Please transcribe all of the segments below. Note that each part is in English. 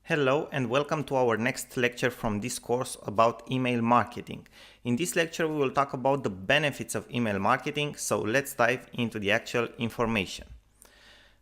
Hello and welcome to our next lecture from this course about email marketing. In this lecture we will talk about the benefits of email marketing, so let's dive into the actual information.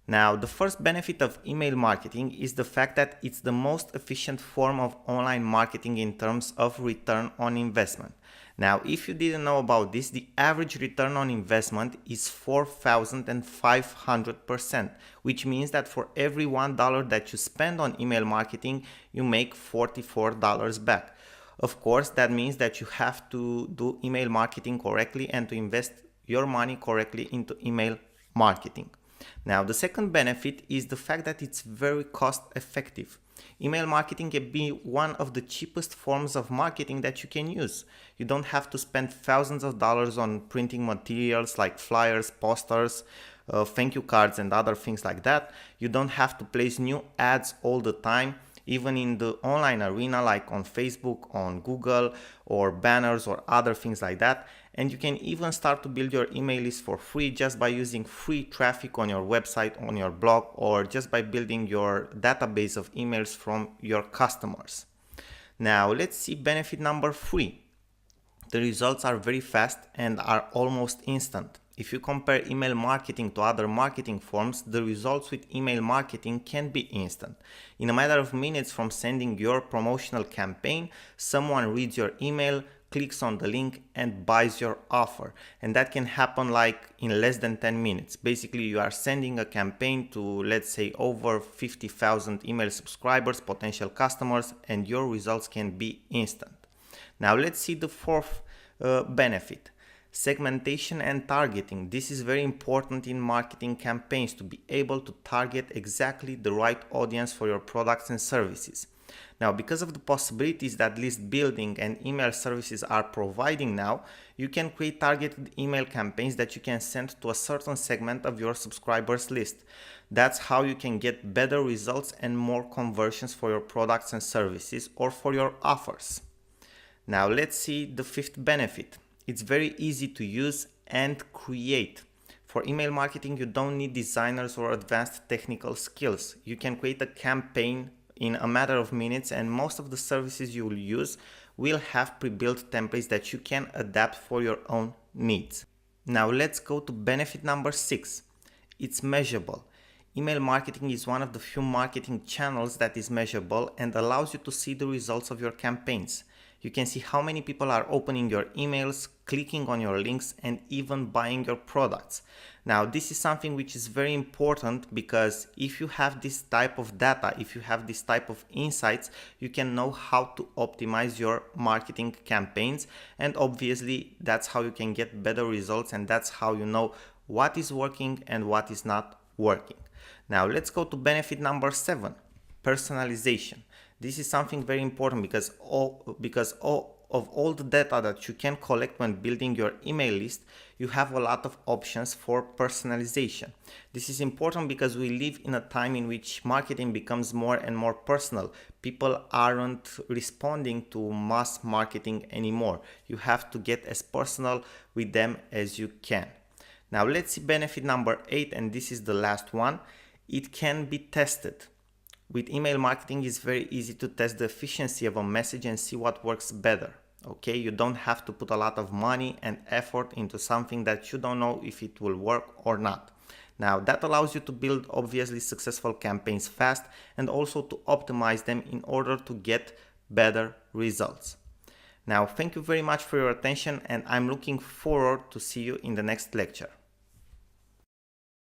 Now, the first benefit of email marketing is the fact that it's the most efficient form of online marketing in terms of return on investment. Now, if you didn't know about this, the average return on investment is 4,500%, which means that for every $1 that you spend on email marketing, you make $44 back. Of course, that means that you have to do email marketing correctly and to invest your money correctly into email marketing. Now, the second benefit is the fact that it's very cost effective. Email marketing can be one of the cheapest forms of marketing that you can use. You don't have to spend thousands of dollars on printing materials like flyers, posters, thank you cards and other things like that. You don't have to place new ads all the time, even in the online arena like on Facebook, on Google, or banners or other things like that. And you can even start to build your email list for free just by using free traffic on your website, on your blog, or just by building your database of emails from your customers. Now let's see benefit number 3. The results are very fast and are almost instant. If you compare email marketing to other marketing forms, the results with email marketing can be instant. In a matter of minutes from sending your promotional campaign, someone reads your email, clicks on the link and buys your offer. And that can happen like in less than 10 minutes. Basically, you are sending a campaign to, let's say, over 50,000 email subscribers, potential customers, and your results can be instant. Now let's see the fourth benefit. Segmentation and targeting. This is very important in marketing campaigns to be able to target exactly the right audience for your products and services. Now, because of the possibilities that list building and email services are providing now, you can create targeted email campaigns that you can send to a certain segment of your subscribers list. That's how you can get better results and more conversions for your products and services or for your offers. Now, let's see the fifth benefit. It's very easy to use and create. For email marketing, you don't need designers or advanced technical skills. You can create a campaign in a matter of minutes, and most of the services you will use will have pre-built templates that you can adapt for your own needs. Now let's go to benefit number 6. It's measurable. Email marketing is one of the few marketing channels that is measurable and allows you to see the results of your campaigns. You can see how many people are opening your emails, clicking on your links, and even buying your products. Now, this is something which is very important because if you have this type of data, if you have this type of insights, you can know how to optimize your marketing campaigns. And obviously, that's how you can get better results, and that's how you know what is working and what is not working. Now, let's go to benefit number 7, personalization. This is something very important because of all the data that you can collect when building your email list, you have a lot of options for personalization. This is important because we live in a time in which marketing becomes more and more personal. People aren't responding to mass marketing anymore. You have to get as personal with them as you can. Now let's see benefit number 8, and this is the last one. It can be tested. With email marketing, it's very easy to test the efficiency of a message and see what works better. Okay, you don't have to put a lot of money and effort into something that you don't know if it will work or not. Now, that allows you to build obviously successful campaigns fast and also to optimize them in order to get better results. Now, thank you very much for your attention, and I'm looking forward to see you in the next lecture.